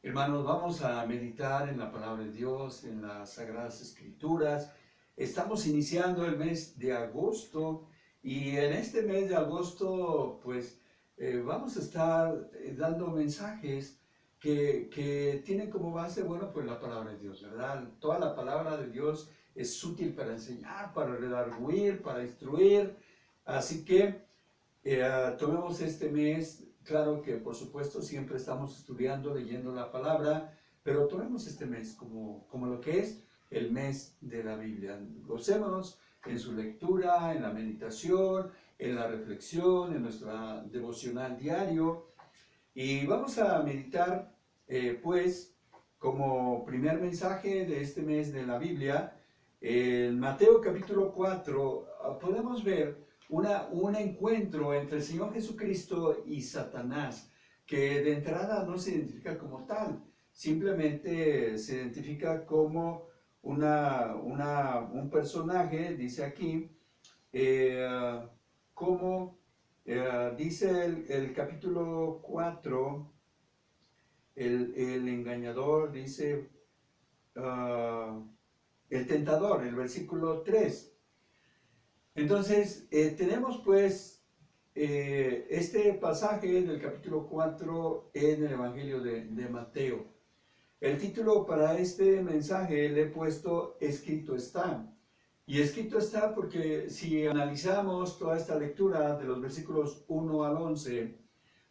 Hermanos, vamos a meditar en la palabra de Dios, en las Sagradas Escrituras. Estamos iniciando el mes de agosto y en este mes de agosto, pues, vamos a estar dando mensajes que tienen como base, bueno, pues la palabra de Dios, ¿verdad? Toda la palabra de Dios es útil para enseñar, para redarguir, para instruir. Así que tomemos este mes, claro que por supuesto siempre estamos estudiando, leyendo la palabra, pero tomemos este mes como lo que es el mes de la Biblia. Gocémonos en su lectura, en la meditación, en la reflexión, en nuestra devocional diario. Y vamos a meditar, pues, como primer mensaje de este mes de la Biblia, en Mateo capítulo 4, podemos ver un encuentro entre el Señor Jesucristo y Satanás, que de entrada no se identifica como tal, simplemente se identifica como un personaje, dice aquí, eh, como dice el capítulo 4, el engañador dice, el tentador, el versículo 3. Entonces, tenemos pues este pasaje del capítulo 4 en el Evangelio de Mateo. El título para este mensaje le he puesto Escrito está. Y escrito está porque si analizamos toda esta lectura de los versículos 1 al 11,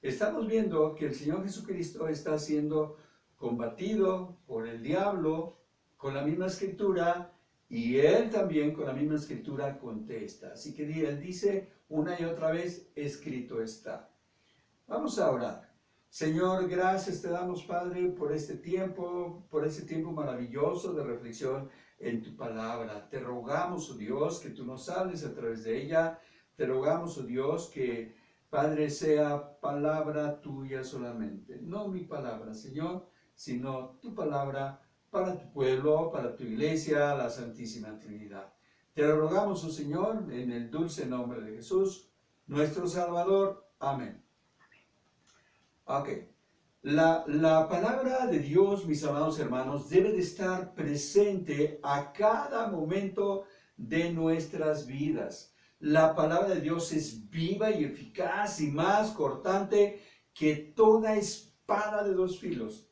estamos viendo que el Señor Jesucristo está siendo combatido por el diablo con la misma escritura y él también con la misma escritura contesta. Así que él dice una y otra vez, escrito está. Vamos a orar. Señor, gracias te damos, Padre, por este tiempo maravilloso de reflexión en tu palabra. Te rogamos, oh Dios, que tú nos hables a través de ella. Te rogamos, oh Dios, que, Padre, sea palabra tuya solamente. No mi palabra, Señor, sino tu palabra para tu pueblo, para tu iglesia, la Santísima Trinidad. Te lo rogamos, oh Señor, en el dulce nombre de Jesús, nuestro Salvador. Amén. Ok, la palabra de Dios, mis amados hermanos, debe de estar presente a cada momento de nuestras vidas. La palabra de Dios es viva y eficaz y más cortante que toda espada de dos filos,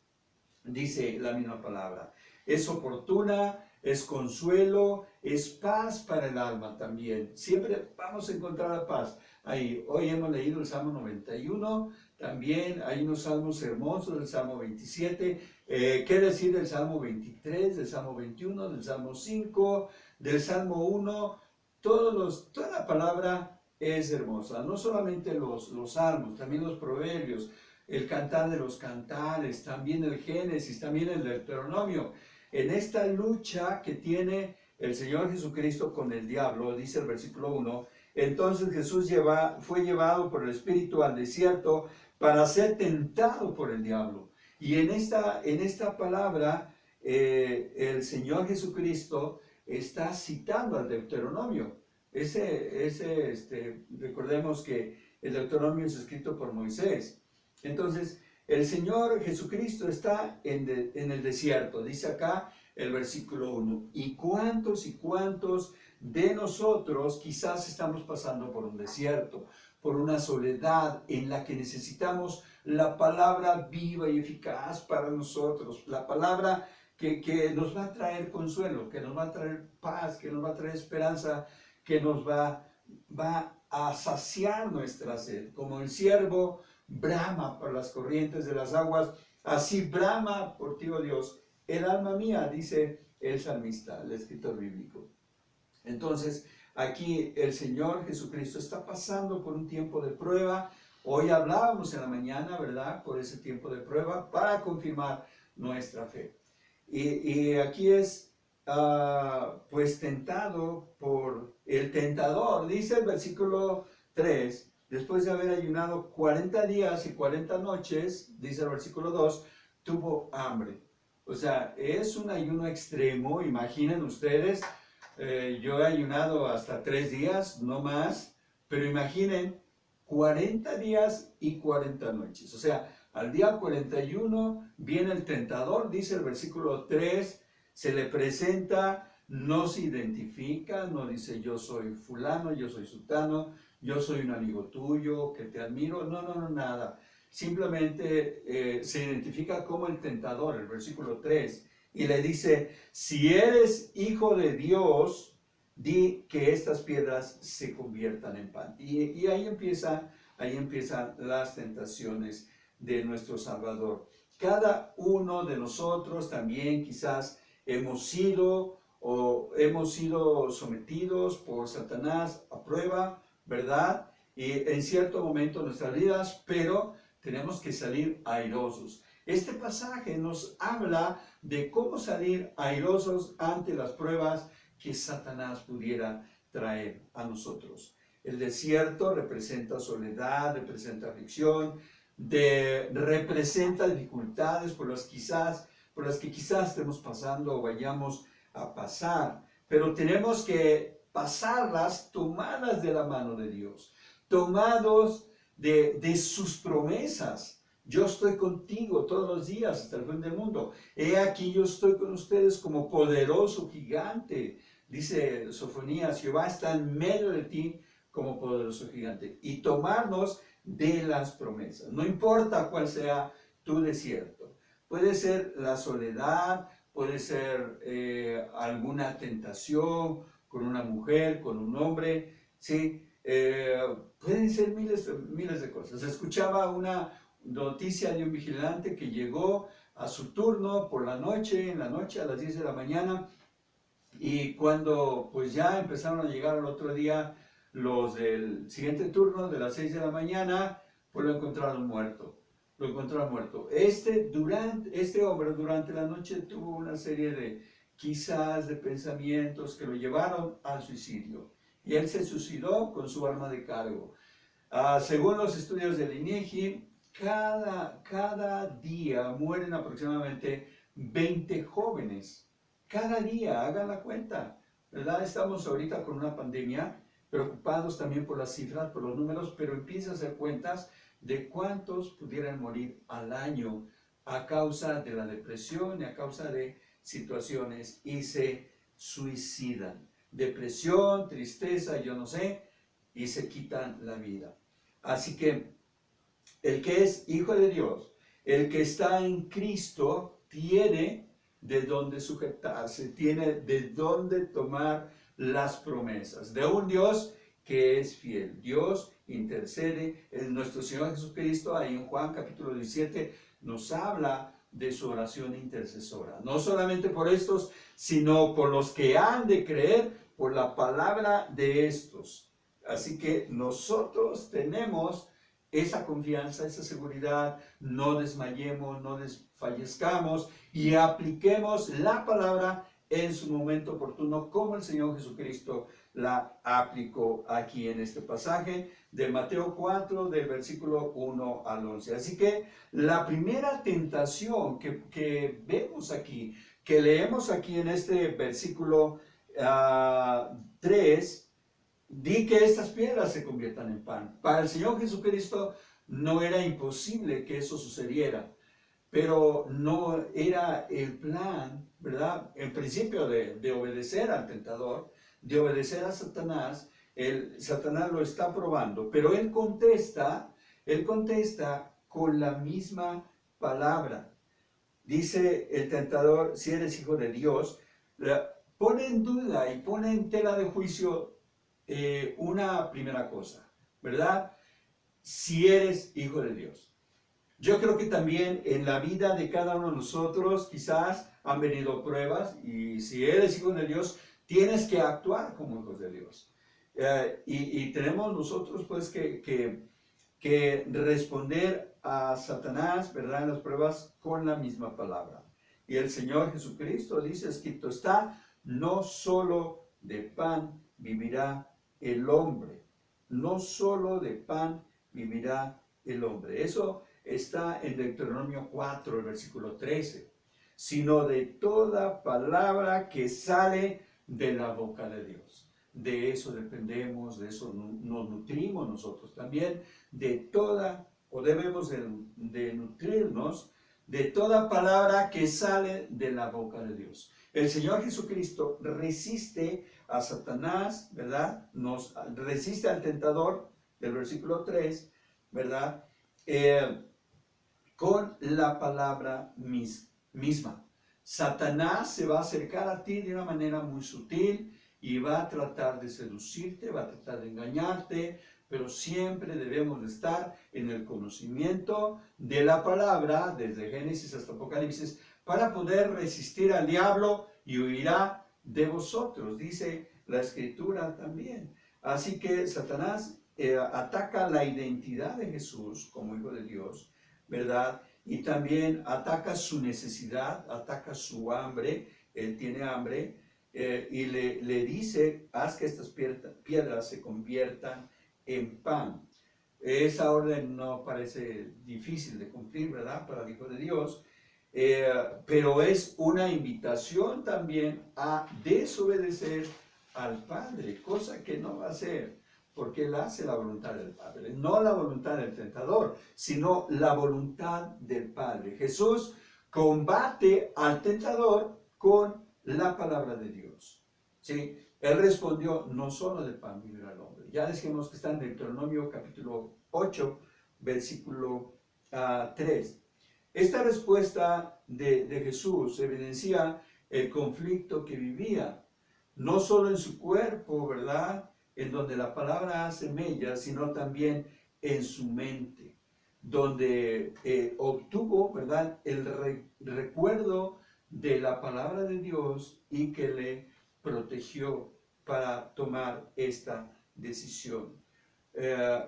dice la misma palabra. Es oportuna, es consuelo, es paz para el alma también. Siempre vamos a encontrar la paz ahí. Hoy hemos leído el Salmo 91, también hay unos salmos hermosos, el Salmo 27, qué decir del Salmo 23, del Salmo 21, del Salmo 5, del Salmo 1, toda la palabra es hermosa, no solamente los salmos, también los proverbios, el cantar de los cantares, también el Génesis, también el Deuteronomio. En esta lucha que tiene el Señor Jesucristo con el diablo, dice el versículo 1, entonces Jesús fue llevado por el Espíritu al desierto para ser tentado por el diablo. Y en esta palabra, el Señor Jesucristo está citando al Deuteronomio. Recordemos que el Deuteronomio es escrito por Moisés. Entonces, el Señor Jesucristo está en el desierto, dice acá el versículo 1. ¿Y cuántos de nosotros quizás estamos pasando por un desierto, por una soledad en la que necesitamos la palabra viva y eficaz para nosotros, la palabra que nos va a traer consuelo, que nos va a traer paz, que nos va a traer esperanza, que nos va a saciar nuestra sed, como el siervo brama por las corrientes de las aguas, así brama por ti, oh Dios, el alma mía, dice el salmista, el escritor bíblico. Entonces, aquí el Señor Jesucristo está pasando por un tiempo de prueba. Hoy hablábamos en la mañana, ¿verdad?, por ese tiempo de prueba para confirmar nuestra fe. Y aquí es, pues, tentado por el tentador, dice el versículo 3, después de haber ayunado 40 días y 40 noches, dice el versículo 2, tuvo hambre. O sea, es un ayuno extremo, imaginen ustedes, yo he ayunado hasta 3 días, no más, pero imaginen 40 días y 40 noches. O sea, Al día 41 viene el tentador, dice el versículo 3, se le presenta, no se identifica, no dice yo soy fulano, yo soy sutano, yo soy un amigo tuyo, que te admiro, no, nada. Simplemente se identifica como el tentador, el versículo 3, y le dice, si eres hijo de Dios, di que estas piedras se conviertan en pan. Y ahí empiezan las tentaciones de nuestro Salvador. Cada uno de nosotros también quizás hemos sido sometidos por Satanás a prueba, ¿verdad? Y en cierto momento de nuestras vidas, pero tenemos que salir airosos. Este pasaje nos habla de cómo salir airosos ante las pruebas que Satanás pudiera traer a nosotros. El desierto representa soledad, representa aflicción, representa dificultades por las que quizás estemos pasando o vayamos a pasar, pero tenemos que pasarlas tomadas de la mano de Dios, tomados de sus promesas. Yo estoy contigo todos los días hasta el fin del mundo. He aquí yo estoy con ustedes como poderoso gigante. Dice Sofonías, Jehová está en medio de ti como poderoso gigante. Y tomarnos de las promesas. No importa cuál sea tu desierto. Puede ser la soledad, puede ser alguna tentación con una mujer, con un hombre, ¿sí? Pueden ser miles de cosas. Escuchaba una noticia de un vigilante que llegó a su turno por la noche, en la noche a las 10 de la mañana, y cuando pues ya empezaron a llegar al otro día los del siguiente turno de las 6 de la mañana, pues lo encontraron muerto. Lo encontraron muerto. Este hombre durante la noche tuvo una serie quizás de pensamientos que lo llevaron al suicidio. Y él se suicidó con su arma de cargo. Según los estudios del INEGI, cada día mueren aproximadamente 20 jóvenes. Cada día, hagan la cuenta, ¿verdad? Estamos ahorita con una pandemia, preocupados también por las cifras, por los números, pero empieza a hacer cuentas de cuántos pudieran morir al año a causa de la depresión y a causa de situaciones y se suicidan. Depresión, tristeza, yo no sé, y se quitan la vida. Así que el que es hijo de Dios, el que está en Cristo, tiene de dónde sujetarse, tiene de dónde tomar las promesas de un Dios que es fiel. Dios intercede en nuestro Señor Jesucristo, ahí en Juan capítulo 17, nos habla de su oración intercesora. No solamente por estos, sino por los que han de creer por la palabra de estos. Así que nosotros tenemos esa confianza, esa seguridad, no desmayemos, no desfallezcamos y apliquemos la palabra en su momento oportuno, como el Señor Jesucristo la aplicó aquí en este pasaje de Mateo 4, del versículo 1 al 11. Así que la primera tentación que vemos aquí, que leemos aquí en este versículo 3, di que estas piedras se conviertan en pan. Para el Señor Jesucristo no era imposible que eso sucediera, pero no era el plan, ¿verdad? En principio de obedecer al tentador, de obedecer a Satanás. Satanás lo está probando, pero él contesta con la misma palabra. Dice el tentador, si eres hijo de Dios, pone en duda y pone en tela de juicio una primera cosa, ¿verdad? Si eres hijo de Dios. Yo creo que también en la vida de cada uno de nosotros quizás han venido pruebas y si eres hijo de Dios, tienes que actuar como hijos de Dios. Y tenemos nosotros pues que responder a Satanás, ¿verdad? En las pruebas con la misma palabra. Y el Señor Jesucristo dice, escrito está, no solo de pan vivirá el hombre, no solo de pan vivirá el hombre. Eso está en Deuteronomio 4, el versículo 13, sino de toda palabra que sale de la boca de Dios. De eso dependemos, de eso nos nutrimos nosotros también, de toda o debemos de nutrirnos de toda palabra que sale de la boca de Dios. El Señor Jesucristo resiste a Satanás, ¿verdad? Nos resiste al tentador, del versículo 3, ¿verdad? Con la palabra misma. Satanás se va a acercar a ti de una manera muy sutil y va a tratar de seducirte, va a tratar de engañarte, pero siempre debemos de estar en el conocimiento de la palabra, desde Génesis hasta Apocalipsis, para poder resistir al diablo y huirá de vosotros, dice la Escritura también. Así que Satanás ataca la identidad de Jesús como Hijo de Dios, ¿verdad? Y también ataca su necesidad, ataca su hambre, él tiene hambre, y le dice, haz que estas piedras se conviertan en pan. Esa orden no parece difícil de cumplir, ¿verdad? Para el Hijo de Dios, pero es una invitación también a desobedecer al Padre, cosa que no va a hacer, porque él hace la voluntad del Padre, no la voluntad del tentador, sino la voluntad del Padre. Jesús combate al tentador con la palabra de Dios, ¿sí? Él respondió, no solo de pan vivirá el hombre. Ya dijimos que está en Deuteronomio capítulo 8, versículo 3. Esta respuesta de Jesús evidencia el conflicto que vivía, no solo en su cuerpo, ¿verdad?, en donde la palabra hace mella, sino también en su mente, donde obtuvo, ¿verdad?, el recuerdo de la palabra de Dios y que le protegió para tomar esta decisión.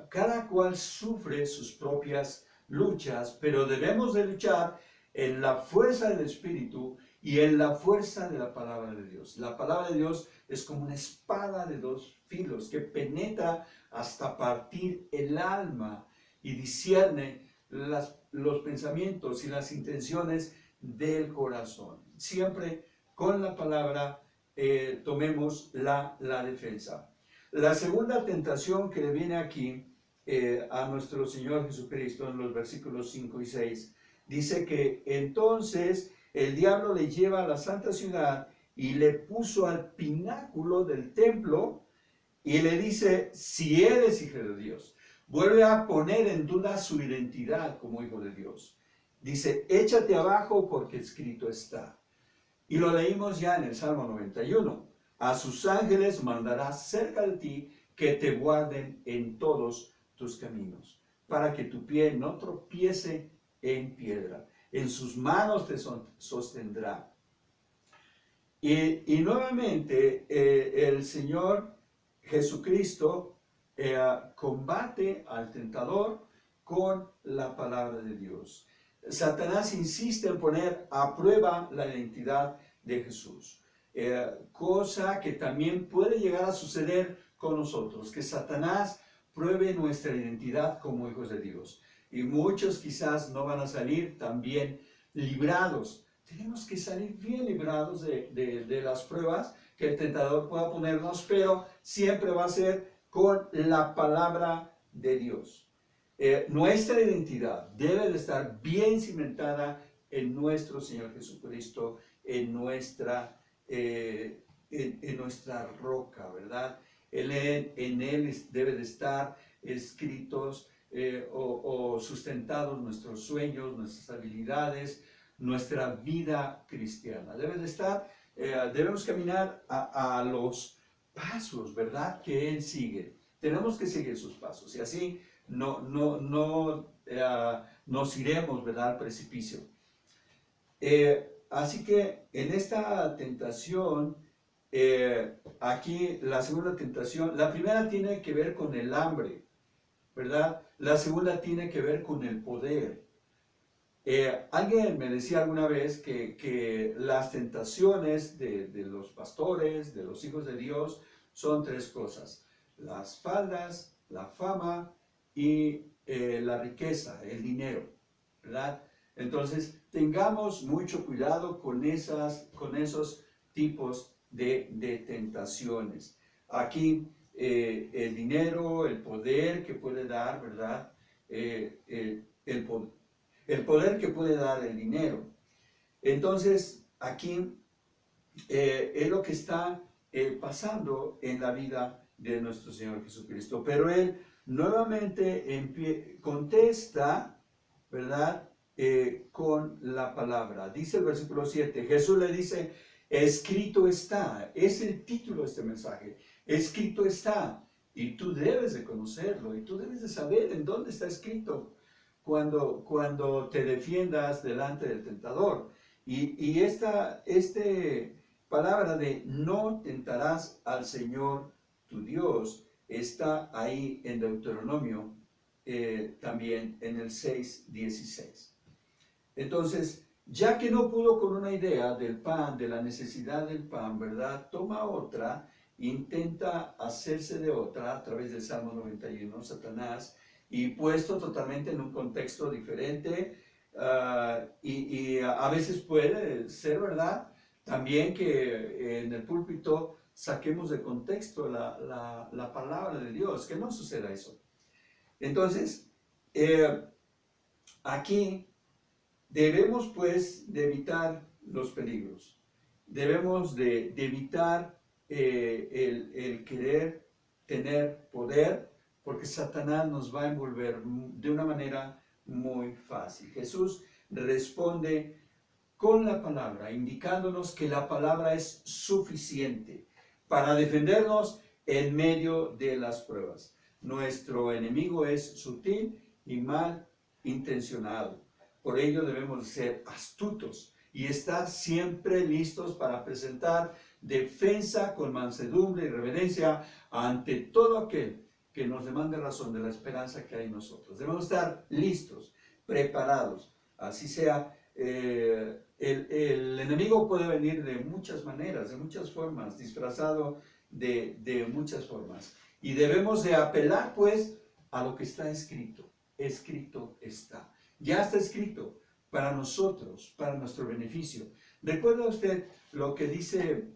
Cada cual sufre sus propias luchas, pero debemos de luchar en la fuerza del Espíritu y en la fuerza de la palabra de Dios. La palabra de Dios es como una espada de dos filos que penetra hasta partir el alma y discierne los pensamientos y las intenciones del corazón. Siempre con la palabra tomemos la defensa. La segunda tentación que le viene aquí a nuestro Señor Jesucristo en los versículos 5 y 6, dice que entonces el diablo le lleva a la santa ciudad y le puso al pináculo del templo y le dice, si eres hijo de Dios, vuelve a poner en duda su identidad como hijo de Dios. Dice, échate abajo porque escrito está. Y lo leímos ya en el Salmo 91. A sus ángeles mandará cerca de ti que te guarden en todos tus caminos, para que tu pie no tropiece en piedra. En sus manos te sostendrá. Y nuevamente el Señor Jesucristo combate al tentador con la palabra de Dios. Satanás insiste en poner a prueba la identidad de Jesús, cosa que también puede llegar a suceder con nosotros, que Satanás pruebe nuestra identidad como hijos de Dios. Y muchos quizás no van a salir también librados. Tenemos que salir bien librados de las pruebas que el tentador pueda ponernos, pero siempre va a ser con la palabra de Dios. Nuestra identidad debe de estar bien cimentada en nuestro Señor Jesucristo, en nuestra roca, ¿verdad? En Él debe de estar escritos o sustentados nuestros sueños, nuestras habilidades, nuestra vida cristiana. Debe de estar, debemos caminar a los pasos, ¿verdad?, que Él sigue. Tenemos que seguir sus pasos y así nos iremos, ¿verdad?, al precipicio. Así que en esta tentación, aquí la segunda tentación, la primera tiene que ver con el hambre, ¿verdad? La segunda tiene que ver con el poder. Alguien me decía alguna vez que las tentaciones de los pastores, de los hijos de Dios, son tres cosas: las faldas, la fama y la riqueza, el dinero, ¿verdad? Entonces, tengamos mucho cuidado con esos tipos de tentaciones. Aquí, el dinero, el poder que puede dar, ¿verdad?, el poder que puede dar el dinero. Entonces, aquí es lo que está pasando en la vida de nuestro Señor Jesucristo. Pero Él nuevamente contesta, ¿verdad? Con la palabra. Dice el versículo 7, Jesús le dice, escrito está. Es el título de este mensaje. Escrito está. Y tú debes de conocerlo, y tú debes de saber en dónde está escrito cuando te defiendas delante del tentador. Y esta palabra de no tentarás al Señor tu Dios está ahí en Deuteronomio, también en el 6:16. Entonces, ya que no pudo con una idea del pan, de la necesidad del pan, ¿verdad? Toma otra, intenta hacerse de otra a través del Salmo 91, Satanás, y puesto totalmente en un contexto diferente, y a veces puede ser verdad también que en el púlpito saquemos de contexto la palabra de Dios, que no suceda eso. Entonces, aquí debemos pues de evitar los peligros, debemos de evitar el querer tener poder, porque Satanás nos va a envolver de una manera muy fácil. Jesús responde con la palabra, indicándonos que la palabra es suficiente para defendernos en medio de las pruebas. Nuestro enemigo es sutil y mal intencionado. Por ello debemos ser astutos y estar siempre listos para presentar defensa con mansedumbre y reverencia ante todo aquel que nos demande razón de la esperanza que hay en nosotros. Debemos estar listos, preparados, así sea. El enemigo puede venir de muchas maneras, de muchas formas, disfrazado de muchas formas. Y debemos de apelar pues a lo que está escrito. Escrito está. Ya está escrito para nosotros, para nuestro beneficio. ¿Recuerda usted lo que dice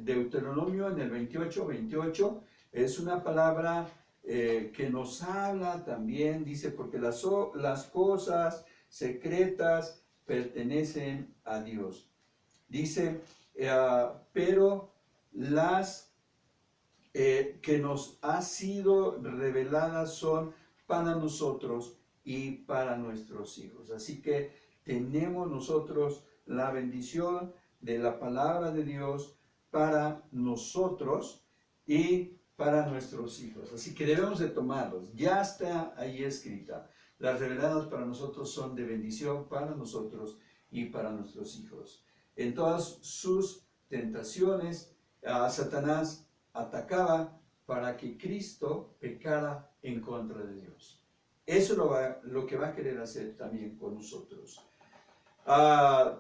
Deuteronomio en el 28:28? Es una palabra que nos habla también, dice, porque las cosas secretas pertenecen a Dios. Dice, pero las que nos ha sido reveladas son para nosotros y para nuestros hijos. Así que tenemos nosotros la bendición de la palabra de Dios para nosotros y para nuestros hijos. Así que debemos de tomarlos. Ya está ahí escrita. Las reveladas para nosotros son de bendición para nosotros y para nuestros hijos. En todas sus tentaciones, Satanás atacaba para que Cristo pecara en contra de Dios. Eso es lo que va a querer hacer también con nosotros.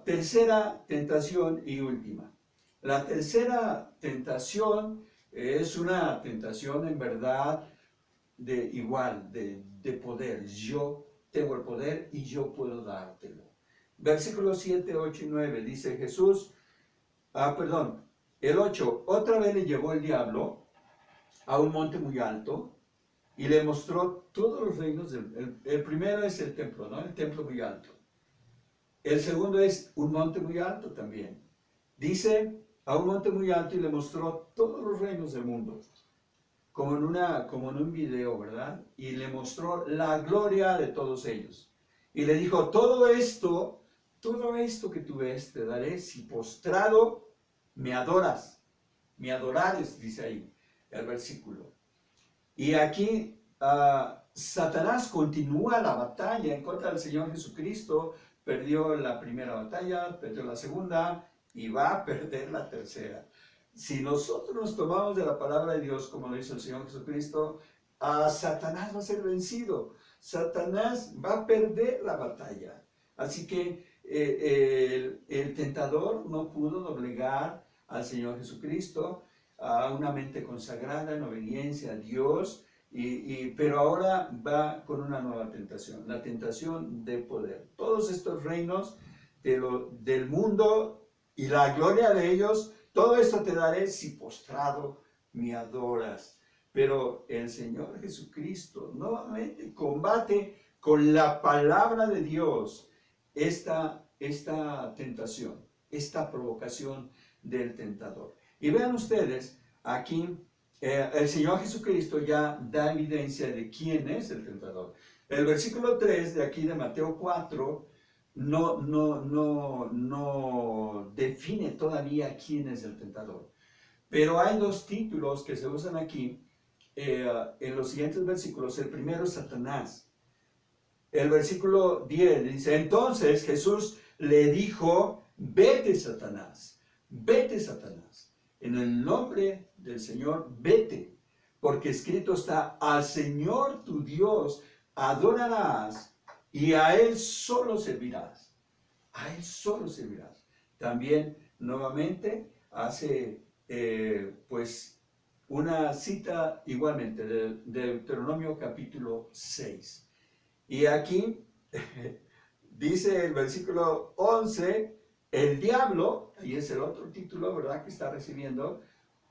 Tercera tentación y última. La tercera tentación es una tentación en verdad de poder. Yo tengo el poder y yo puedo dártelo. Versículos 7, 8 y 9 dice Jesús, el 8, otra vez le llevó el diablo a un monte muy alto y le mostró todos los reinos. El primero es el templo, ¿no? El templo muy alto. El segundo es un monte muy alto también. Dice, a un monte muy alto y le mostró todos los reinos del mundo. Como en un video, ¿verdad? Y le mostró la gloria de todos ellos. Y le dijo, todo esto que tú ves, te daré si postrado me adoras. Me adorares, dice ahí el versículo. Y aquí Satanás continúa la batalla en contra del Señor Jesucristo. Perdió la primera batalla, perdió la segunda y va a perder la tercera. Si nosotros nos tomamos de la palabra de Dios, como lo hizo el Señor Jesucristo, Satanás va a ser vencido. Satanás va a perder la batalla. Así que el tentador no pudo doblegar al Señor Jesucristo a una mente consagrada en obediencia a Dios, pero ahora va con una nueva tentación, la tentación de poder. Todos estos reinos del mundo y la gloria de ellos, todo esto te daré si postrado me adoras. Pero el Señor Jesucristo nuevamente combate con la palabra de Dios esta tentación, esta provocación del tentador. Y vean ustedes, aquí el Señor Jesucristo ya da evidencia de quién es el tentador. El versículo 3 de aquí de Mateo 4 no define todavía quién es el tentador. Pero hay dos títulos que se usan aquí en los siguientes versículos. El primero es Satanás. El versículo 10 dice, entonces Jesús le dijo, vete Satanás, en el nombre del Señor, vete, porque escrito está, al Señor tu Dios adorarás y a Él solo servirás, También, nuevamente, hace pues una cita igualmente de Deuteronomio capítulo 6. Y aquí dice el versículo 11, el diablo, y es el otro título, ¿verdad?, que está recibiendo,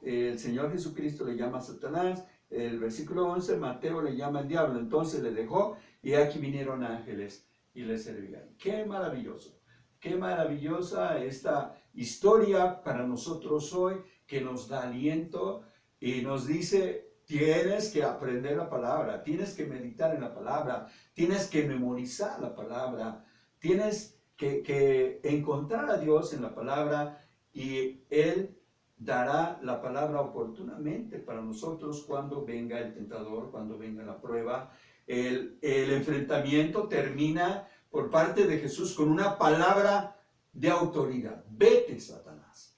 el Señor Jesucristo le llama Satanás, el versículo 11, Mateo le llama el diablo, entonces le dejó, y aquí vinieron ángeles y le servían. ¡Qué maravilloso! ¡Qué maravillosa esta historia para nosotros hoy, que nos da aliento y nos dice, tienes que aprender la palabra, tienes que meditar en la palabra, tienes que memorizar la palabra, tienes que encontrar a Dios en la palabra y Él dará la palabra oportunamente para nosotros cuando venga el tentador, cuando venga la prueba. El enfrentamiento termina por parte de Jesús con una palabra de autoridad. Vete, Satanás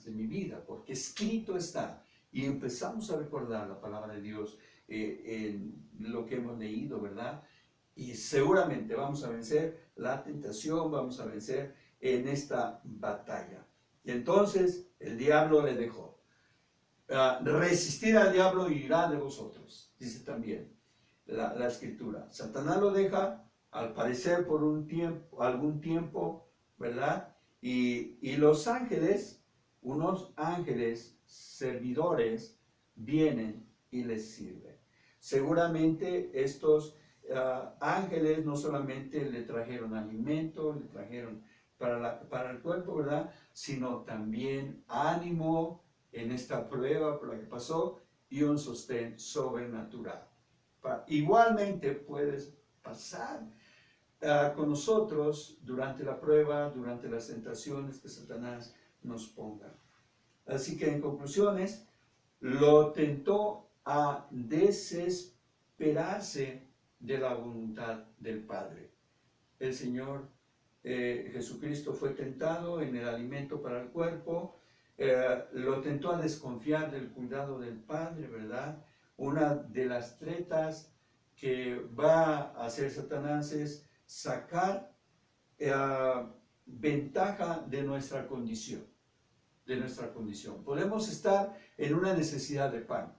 de mi vida, porque escrito está. Y empezamos a recordar la palabra de Dios en lo que hemos leído, ¿verdad? Y seguramente vamos a vencer la tentación, vamos a vencer en esta batalla. Y entonces el diablo le dejó. Resistir al diablo y irá de vosotros, dice también la escritura. Satanás lo deja, al parecer por algún tiempo, ¿verdad? Y los ángeles, unos ángeles servidores, vienen y les sirven. Seguramente estos ángeles no solamente le trajeron alimento, le trajeron para el cuerpo, ¿verdad?, sino también ánimo en esta prueba por la que pasó y un sostén sobrenatural. Igualmente puedes pasar con nosotros durante la prueba, durante las tentaciones que Satanás nos ponga. Así que en conclusiones, lo tentó a desesperarse de la voluntad del Padre. El Señor Jesucristo fue tentado en el alimento para el cuerpo, lo tentó a desconfiar del cuidado del Padre, ¿verdad? Una de las tretas que va a hacer Satanás es sacar ventaja de nuestra condición, Podemos estar en una necesidad de pan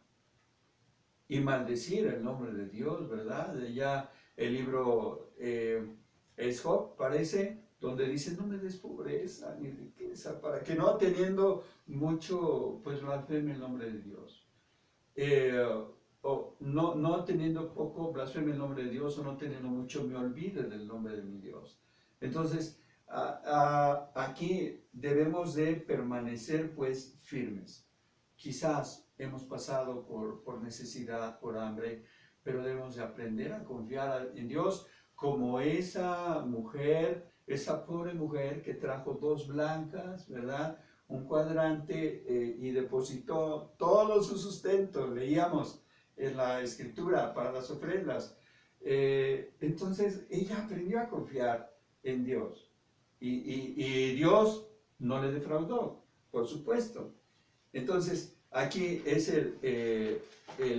y maldecir el nombre de Dios, ¿verdad? Ya el libro es Job, parece, donde dice, no me des pobreza ni riqueza, para que no teniendo mucho, pues blasfeme el nombre de Dios. O no teniendo poco, blasfeme el nombre de Dios, o no teniendo mucho, me olvide del nombre de mi Dios. Entonces, aquí debemos de permanecer pues firmes. Quizás hemos pasado por necesidad, por hambre, pero debemos de aprender a confiar en Dios como esa mujer, esa pobre mujer que trajo 2 blancas, ¿verdad?, un cuadrante y depositó todo su sustento, leíamos en la escritura, para las ofrendas. Entonces ella aprendió a confiar en Dios y Dios no le defraudó, por supuesto. Entonces aquí es el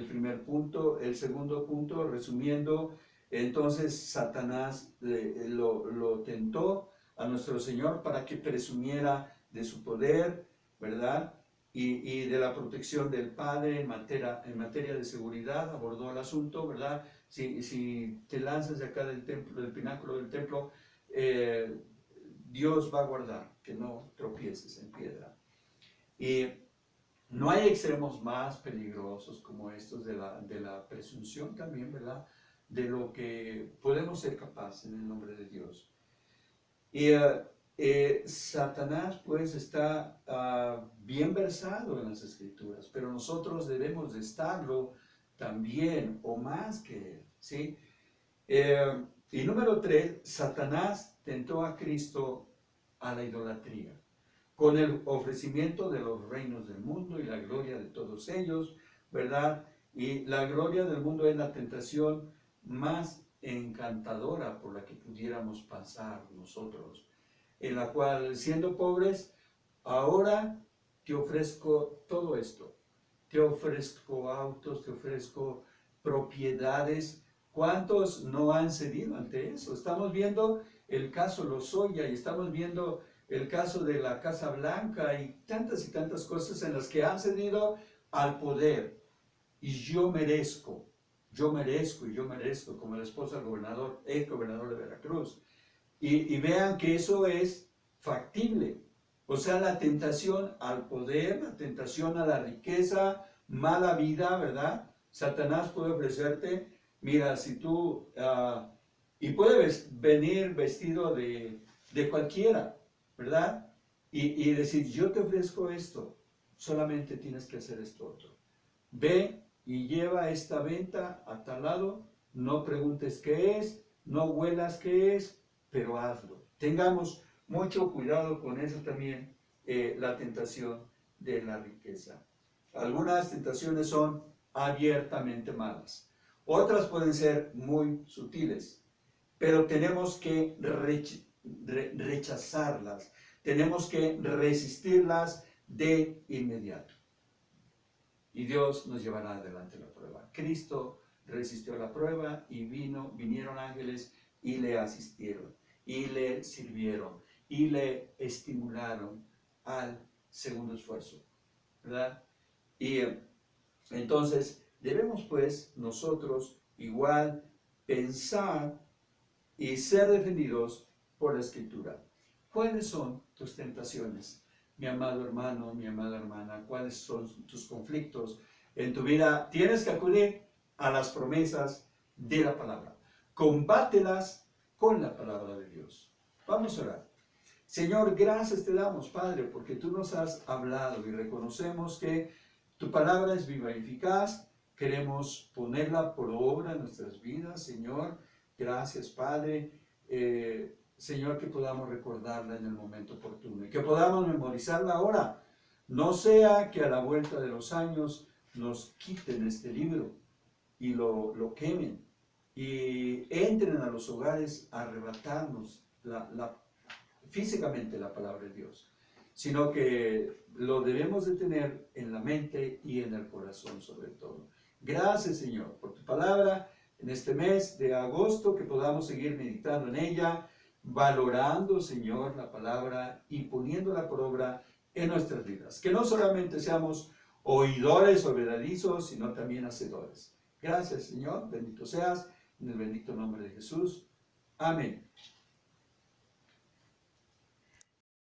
primer punto. El segundo punto, resumiendo, entonces Satanás lo tentó a nuestro Señor para que presumiera de su poder, ¿verdad? Y de la protección del Padre en materia de seguridad. Abordó el asunto, ¿verdad? Si te lanzas de acá del templo, del pináculo del templo, Dios va a guardar que no tropieces en piedra. Y no hay extremos más peligrosos como estos de la presunción también, ¿verdad?, de lo que podemos ser capaces en el nombre de Dios. Y Satanás pues está bien versado en las Escrituras, pero nosotros debemos de estarlo también o más que él, ¿sí? Y número 3, Satanás tentó a Cristo a la idolatría, con el ofrecimiento de los reinos del mundo y la gloria de todos ellos, ¿verdad? Y la gloria del mundo es la tentación más encantadora por la que pudiéramos pasar nosotros, en la cual, siendo pobres, ahora te ofrezco todo esto. Te ofrezco autos, te ofrezco propiedades. ¿Cuántos no han cedido ante eso? Estamos viendo el caso Lozoya y estamos viendo el caso de la Casa Blanca y tantas cosas en las que han cedido al poder. Y yo merezco, como la esposa del gobernador, el gobernador de Veracruz. Y vean que eso es factible. O sea, la tentación al poder, la tentación a la riqueza, mala vida, ¿verdad? Satanás puede ofrecerte, mira, si tú, y puede venir vestido de cualquiera, ¿verdad? Y decir, yo te ofrezco esto, solamente tienes que hacer esto otro. Ve y lleva esta venta a tal lado, no preguntes qué es, no huelas qué es, pero hazlo. Tengamos mucho cuidado con eso también, la tentación de la riqueza. Algunas tentaciones son abiertamente malas, otras pueden ser muy sutiles, pero tenemos que rechazarlas, tenemos que resistirlas de inmediato. Y Dios nos llevará adelante la prueba. Cristo resistió la prueba y vinieron ángeles y le asistieron, y le sirvieron, y le estimularon al segundo esfuerzo, ¿verdad? Y entonces debemos pues nosotros igual pensar y ser defendidos por la Escritura. ¿Cuáles son tus tentaciones? Mi amado hermano, mi amada hermana, ¿cuáles son tus conflictos en tu vida? Tienes que acudir a las promesas de la palabra. Combátelas con la palabra de Dios. Vamos a orar. Señor, gracias te damos, Padre, porque tú nos has hablado y reconocemos que tu palabra es viva y eficaz. Queremos ponerla por obra en nuestras vidas, Señor. Gracias, Padre. Señor, que podamos recordarla en el momento oportuno y que podamos memorizarla ahora. No sea que a la vuelta de los años nos quiten este libro y lo quemen y entren a los hogares a arrebatarnos físicamente la palabra de Dios, sino que lo debemos de tener en la mente y en el corazón sobre todo. Gracias, Señor, por tu palabra en este mes de agosto, que podamos seguir meditando en ella, valorando, Señor, la palabra y poniéndola por obra en nuestras vidas. Que no solamente seamos oidores olvidadizos, sino también hacedores. Gracias, Señor. Bendito seas, en el bendito nombre de Jesús. Amén.